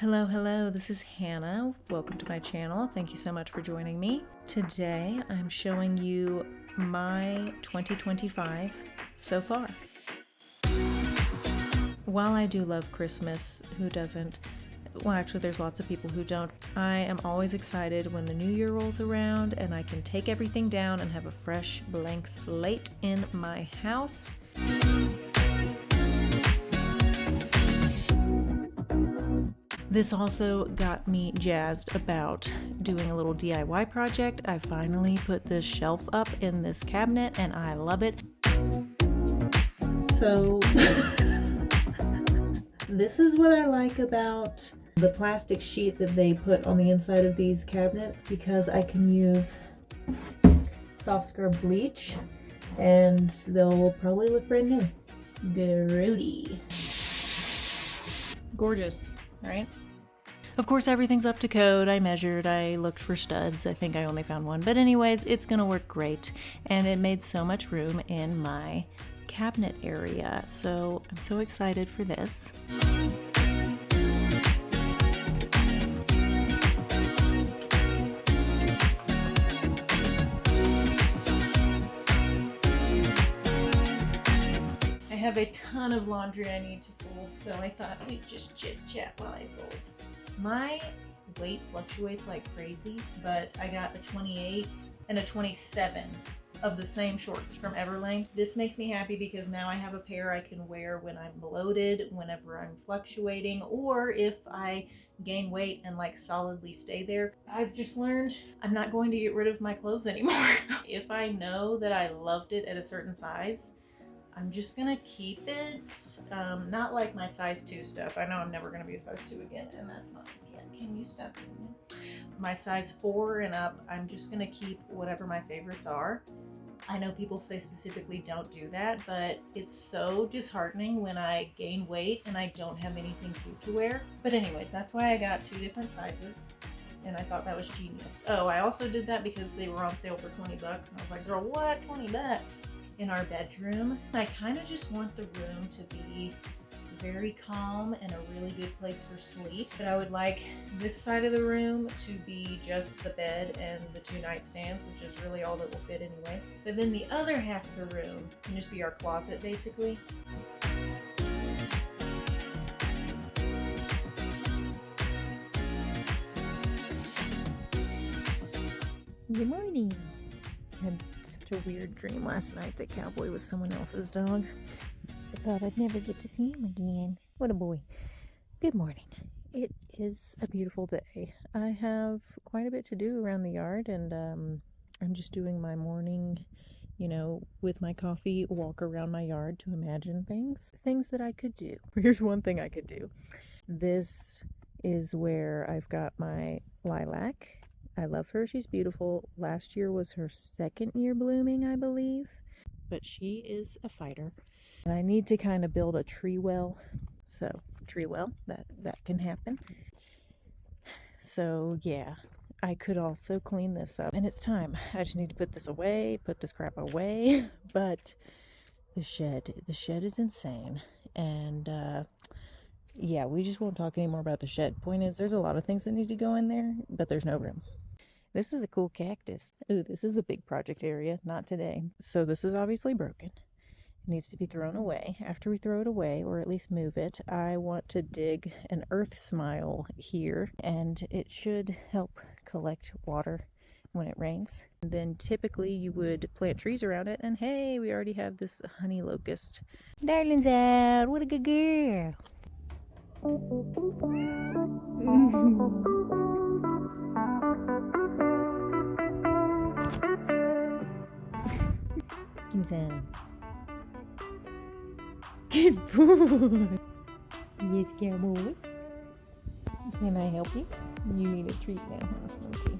Hello, this is Hannah. Welcome to my channel. Thank you so much for joining me. Today I'm showing you my 2025 so far. While I do love Christmas, who doesn't? Well, actually, there's lots of people who don't. I am always excited when the new year rolls around and I can take everything down and have a fresh blank slate in my house. This also got me jazzed about doing a little DIY project. I finally put this shelf up in this cabinet and I love it. So this is what I like about the plastic sheet that they put on the inside of these cabinets, because I can use soft scrub bleach and they'll probably look brand new. Grody. Gorgeous, right? Of course, everything's up to code. I measured, I looked for studs. I think I only found one. But anyways, it's gonna work great. And it made so much room in my cabinet area. So I'm so excited for this. I have a ton of laundry I need to fold, so I thought we'd just chit chat while I fold. My weight fluctuates like crazy, but I got a 28 and a 27 of the same shorts from Everlane. This makes me happy because now I have a pair I can wear when I'm bloated, whenever I'm fluctuating, or if I gain weight and like solidly stay there. I've just learned I'm not going to get rid of my clothes anymore. If I know that I loved it at a certain size, I'm just gonna keep it, not like my size 2 stuff. I know I'm never gonna be a size 2 again, and that's not again. Can you stop doing that? My size 4 and up, I'm just gonna keep whatever my favorites are. I know people say specifically don't do that, but it's so disheartening when I gain weight and I don't have anything cute to wear. But anyways, that's why I got 2 different sizes, and I thought that was genius. Oh, I also did that because they were on sale for 20 bucks, and I was like, girl, what? 20 bucks? In our bedroom. I kind of just want the room to be very calm and a really good place for sleep. But I would like this side of the room to be just the bed and the 2 nightstands, which is really all that will fit anyways. But then the other half of the room can just be our closet, basically. Good morning. I had such a weird dream last night that Cowboy was someone else's dog. I thought I'd never get to see him again. What a boy. Good morning. It is a beautiful day. I have quite a bit to do around the yard, and I'm just doing my morning, with my coffee, walk around my yard to imagine things that I could do. Here's one thing I could do. This is where I've got my lilac. I love her. She's beautiful. Last year was her 2nd year blooming, I believe. But she is a fighter. And I need to kind of build a tree well. So, tree well, that can happen. So, yeah. I could also clean this up. And it's time. I just need to put this away, put this crap away. But the shed is insane. And, yeah, we just won't talk anymore about the shed. Point is, there's a lot of things that need to go in there, but there's no room. This is a cool cactus. Ooh, this is a big project area. Not today. So this is obviously broken. It needs to be thrown away. After we throw it away, or at least move it, I want to dig an earth smile here, and it should help collect water when it rains. And then typically you would plant trees around it, and hey, we already have this honey locust. Darling's out. What a good girl. Good boy. Yes, Cowboy. Can I help you? You need a treat now, huh? Okay.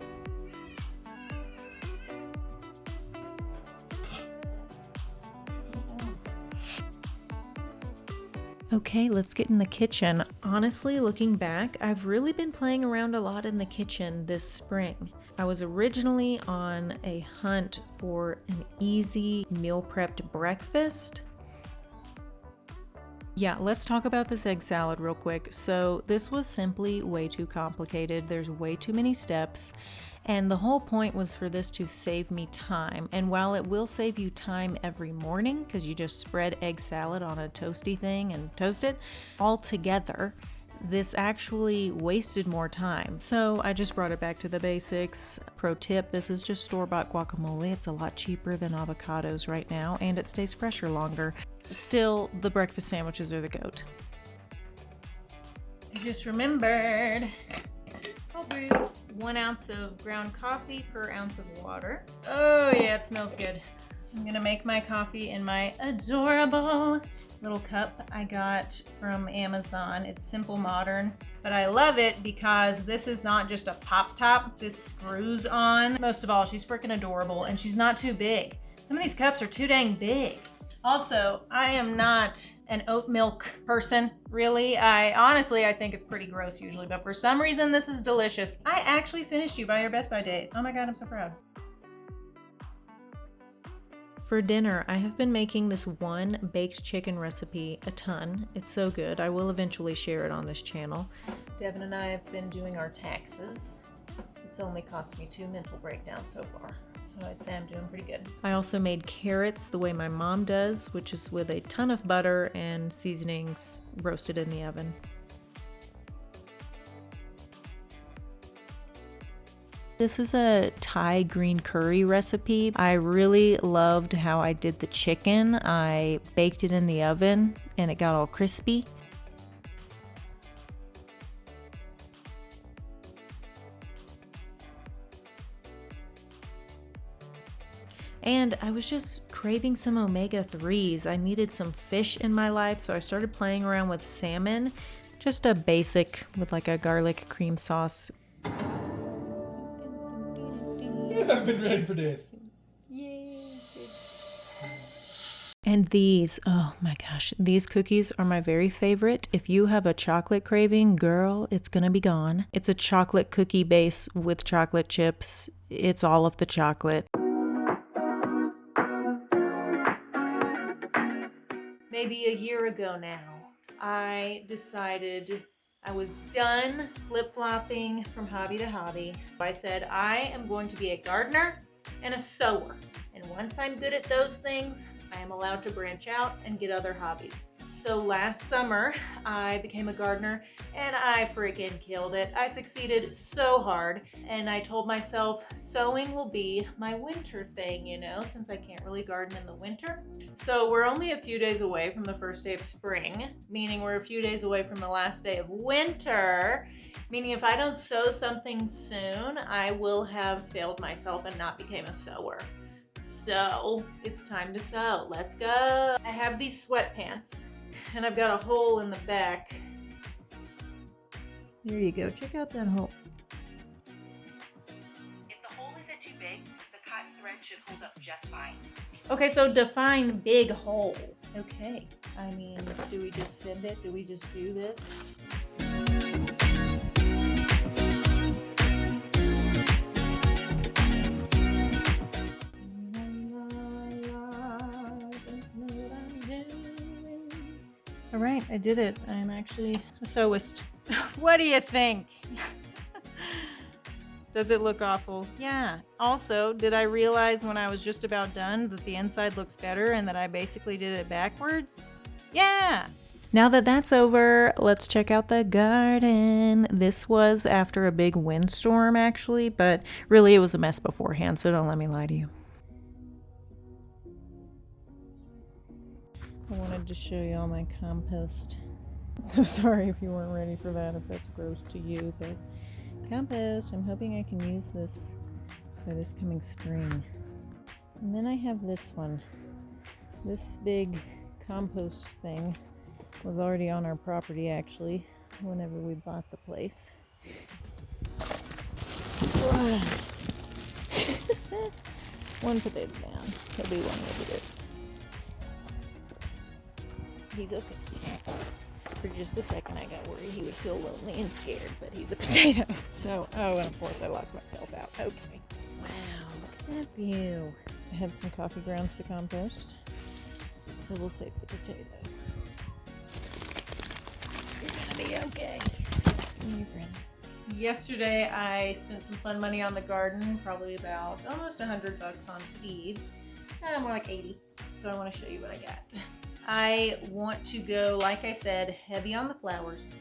Okay, let's get in the kitchen. Honestly, looking back, I've really been playing around a lot in the kitchen this spring. I was originally on a hunt for an easy meal prepped breakfast. Yeah, let's talk about this egg salad real quick. So this was simply way too complicated. There's way too many steps. And the whole point was for this to save me time. And while it will save you time every morning, because you just spread egg salad on a toasty thing and toast it, all together, this actually wasted more time. So I just brought it back to the basics. Pro tip, this is just store-bought guacamole. It's a lot cheaper than avocados right now, and it stays fresher longer. Still, the breakfast sandwiches are the GOAT. I just remembered. Cold brew. 1 ounce of ground coffee per ounce of water. Oh yeah, it smells good. I'm gonna make my coffee in my adorable little cup I got from Amazon. It's simple modern, but I love it because this is not just a pop top. This screws on. Most of all, she's freaking adorable and she's not too big. Some of these cups are too dang big. Also, I am not an oat milk person, really. I think it's pretty gross usually, but for some reason this is delicious. I actually finished you by your Best By date. Oh my God, I'm so proud. For dinner, I have been making this one baked chicken recipe a ton. It's so good. I will eventually share it on this channel. Devin and I have been doing our taxes. It's only cost me 2 mental breakdowns so far. So I'd say I'm doing pretty good. I also made carrots the way my mom does, which is with a ton of butter and seasonings roasted in the oven. This is a Thai green curry recipe. I really loved how I did the chicken. I baked it in the oven and it got all crispy. And I was just craving some omega-3s. I needed some fish in my life, so I started playing around with salmon. Just a basic with like a garlic cream sauce. I've been ready for this. And these, oh my gosh, these cookies are my very favorite. If you have a chocolate craving, girl, it's gonna be gone. It's a chocolate cookie base with chocolate chips. It's all of the chocolate. Maybe a year ago now, I decided I was done flip-flopping from hobby to hobby. I said, I am going to be a gardener and a sewer. And once I'm good at those things, I am allowed to branch out and get other hobbies. So last summer, I became a gardener and I freaking killed it. I succeeded so hard. And I told myself sewing will be my winter thing, you know, since I can't really garden in the winter. So we're only a few days away from the first day of spring, meaning we're a few days away from the last day of winter, meaning if I don't sew something soon, I will have failed myself and not became a sewer. So it's time to sew. Let's go. I have these sweatpants and I've got a hole in the back. There you go. Check out that hole. If the hole isn't too big, the cotton thread should hold up just fine. Okay, so define big hole. Okay. I mean, do we just send it? Do we just do this? All right, I did it. I'm actually a sewist. What do you think? Does it look awful? Yeah. Also, did I realize when I was just about done that the inside looks better and that I basically did it backwards? Yeah. Now that that's over, let's check out the garden. This was after a big windstorm actually, but really it was a mess beforehand, so don't let me lie to you. I wanted to show you all my compost. So sorry if you weren't ready for that, if that's gross to you, but compost, I'm hoping I can use this for this coming spring. And then I have this one. This big compost thing was already on our property actually, whenever we bought the place. One potato down. He'll be one with it. He's okay. For just a second I got worried he would feel lonely and scared, but he's a potato. So, oh, and of course I locked myself out. Okay. Wow, look at that view. I had some coffee grounds to compost, so we'll save the potato. be okay. Your friends. Yesterday, I spent some fun money on the garden, probably about almost $100 on seeds. More like 80. So I want to show you what I got. I want to go, like I said, heavy on the flowers,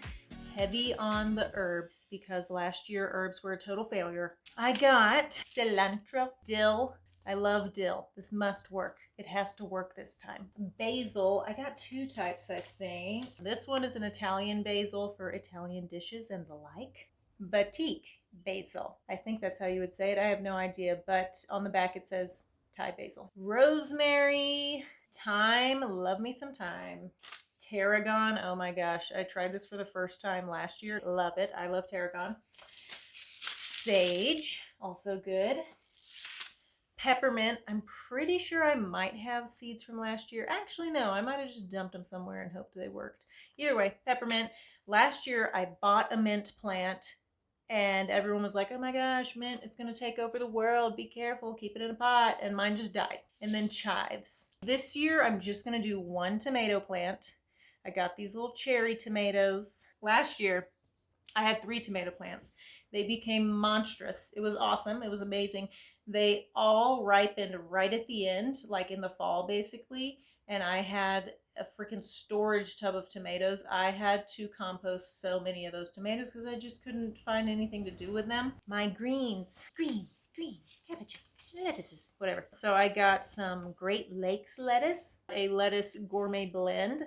heavy on the herbs, because last year herbs were a total failure. I got cilantro, dill. I love dill. This must work. It has to work this time. Basil, I got two types, I think. This one is an Italian basil for Italian dishes and the like. Batik basil. I think that's how you would say it. I have no idea, but on the back it says Thai basil. Rosemary, thyme, love me some thyme. Tarragon, oh my gosh, I tried this for the first time last year. Love it. I love tarragon. Sage, also good. Peppermint, I'm pretty sure I might have seeds from last year. Actually, no, I might have just dumped them somewhere and hoped they worked. Either way, peppermint. Last year, I bought a mint plant and everyone was like, oh my gosh, mint, it's going to take over the world. Be careful, keep it in a pot. And mine just died. And then chives. This year, I'm just going to do one tomato plant. I got these little cherry tomatoes. Last year, I had 3 tomato plants. They became monstrous. It was awesome. It was amazing. They all ripened right at the end, like in the fall, basically. And I had a freaking storage tub of tomatoes. I had to compost so many of those tomatoes because I just couldn't find anything to do with them. My greens, cabbages, lettuces, whatever. So I got some Great Lakes lettuce, a lettuce gourmet blend,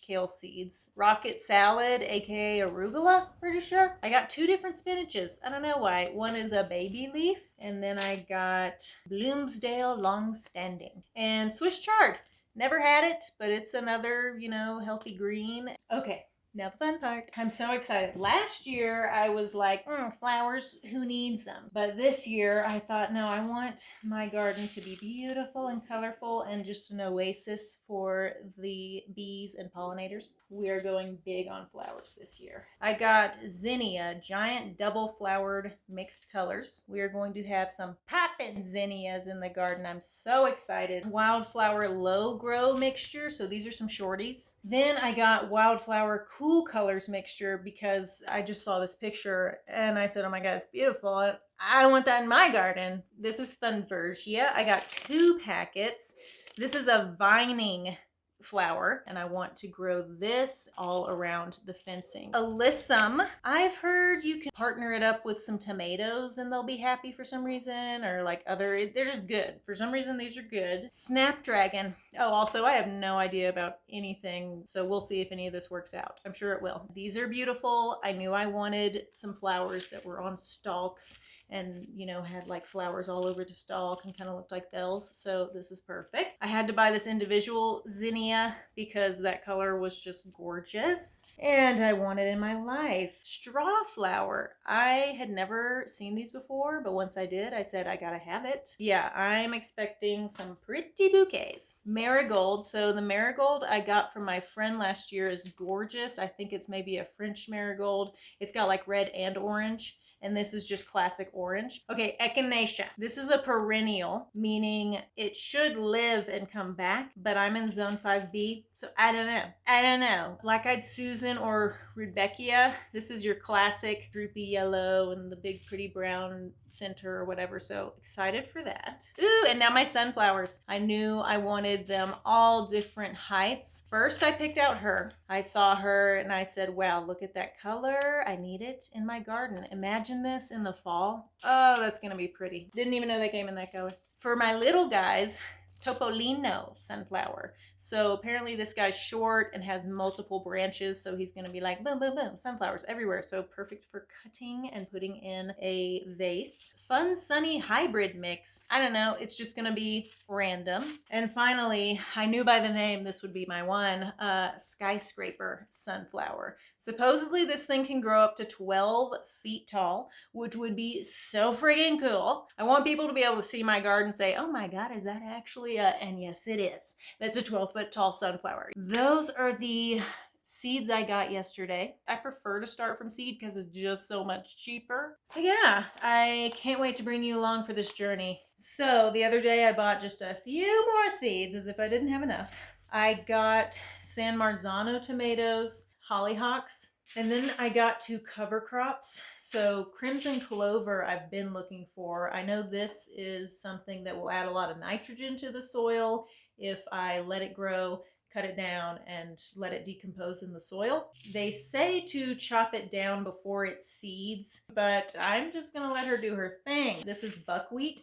kale seeds, rocket salad, aka arugula, pretty sure. I got 2 different spinaches. I don't know why. One is a baby leaf, and then I got Bloomsdale Longstanding and Swiss chard. Never had it, but it's another, healthy green. Okay. Now the fun part. I'm so excited. Last year, I was like, flowers, who needs them? But this year, I thought, no, I want my garden to be beautiful and colorful and just an oasis for the bees and pollinators. We are going big on flowers this year. I got zinnia, giant double-flowered mixed colors. We are going to have some poppin' zinnias in the garden. I'm so excited. Wildflower low grow mixture. So these are some shorties. Then I got wildflower cool colors mixture because I just saw this picture and I said, oh my god, it's beautiful. I want that in my garden. This is Thunbergia. I got 2 packets. This is a vining flower and I want to grow this all around the fencing. Alyssum, I've heard you can partner it up with some tomatoes and they'll be happy for some reason, or like they're just good. For some reason these are good. Snapdragon. Oh, also I have no idea about anything, so we'll see if any of this works out. I'm sure it will. These are beautiful. I knew I wanted some flowers that were on stalks and had like flowers all over the stalk and kind of looked like bells, so this is perfect. I had to buy this individual zinnia because that color was just gorgeous and I want it in my life. Straw flower, I had never seen these before, but once I did, I said I gotta have it. Yeah, I'm expecting some pretty bouquets. Marigold, so the marigold I got from my friend last year is gorgeous. I think it's maybe a French marigold. It's got like red and orange. And this is just classic orange. Okay, echinacea. This is a perennial, meaning it should live and come back, but I'm in zone 5B, so I don't know. Black-eyed Susan or Rudbeckia. This is your classic droopy yellow and the big pretty brown center or whatever, so excited for that. Ooh, and now my sunflowers. I knew I wanted them all different heights. First, I picked out her. I saw her and I said, wow, look at that color. I need it in my garden. Imagine this in the fall. Oh, that's gonna be pretty. Didn't even know they came in that color. For my little guys, Topolino sunflower. So apparently this guy's short and has multiple branches, so he's gonna be like boom, boom, boom, sunflowers everywhere. So perfect for cutting and putting in a vase. Fun Sunny hybrid mix. I don't know, it's just gonna be random. And finally, I knew by the name this would be my one, skyscraper sunflower. Supposedly this thing can grow up to 12 feet tall, which would be so friggin' cool. I want people to be able to see my garden and say, oh my god, is that actually and yes it is. That's a 12-foot tall sunflower. Those are the seeds I got yesterday. I prefer to start from seed because it's just so much cheaper. So yeah, I can't wait to bring you along for this journey. So the other day I bought just a few more seeds as if I didn't have enough. I got San Marzano tomatoes, hollyhocks. And then I got to cover crops. So crimson clover I've been looking for. I know this is something that will add a lot of nitrogen to the soil if I let it grow, cut it down, and let it decompose in the soil. They say to chop it down before it seeds, but I'm just gonna let her do her thing. This is buckwheat.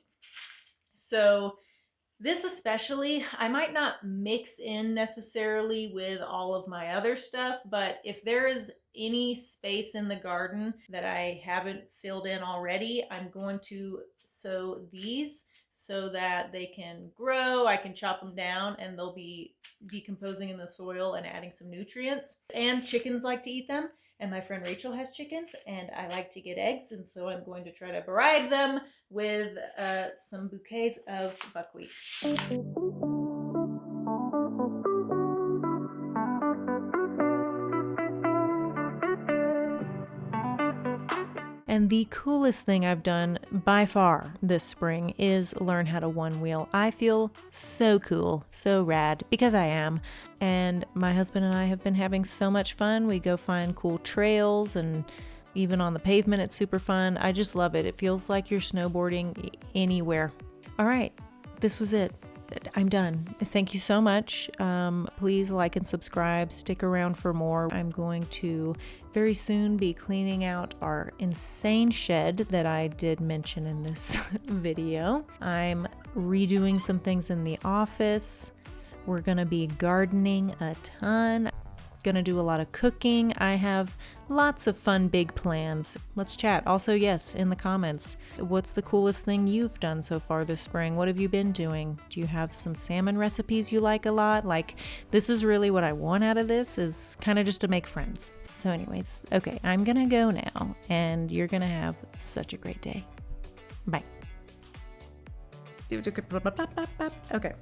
So this especially, I might not mix in necessarily with all of my other stuff, but if there is any space in the garden that I haven't filled in already, I'm going to sow these so that they can grow. I can chop them down and they'll be decomposing in the soil and adding some nutrients. And chickens like to eat them. And my friend Rachel has chickens and I like to get eggs. And so I'm going to try to bribe them with some bouquets of buckwheat. And the coolest thing I've done by far this spring is learn how to Onewheel. I feel so cool, so rad, because I am. And my husband and I have been having so much fun. We go find cool trails, and even on the pavement it's super fun. I just love it. It feels like you're snowboarding anywhere. All right, this was it. I'm done. Thank you so much. Please like and subscribe. Stick around for more. I'm going to very soon be cleaning out our insane shed that I did mention in this video. I'm redoing some things in the office. We're going to be gardening a ton. Gonna do a lot of cooking. I have lots of fun big plans. Let's chat. Also, yes, in the comments, what's the coolest thing you've done so far this spring? What have you been doing? Do you have some salmon recipes you like a lot? Like, this is really what I want out of this, is kind of just to make friends. So anyways, okay, I'm gonna go now and you're gonna have such a great day. Bye. Okay.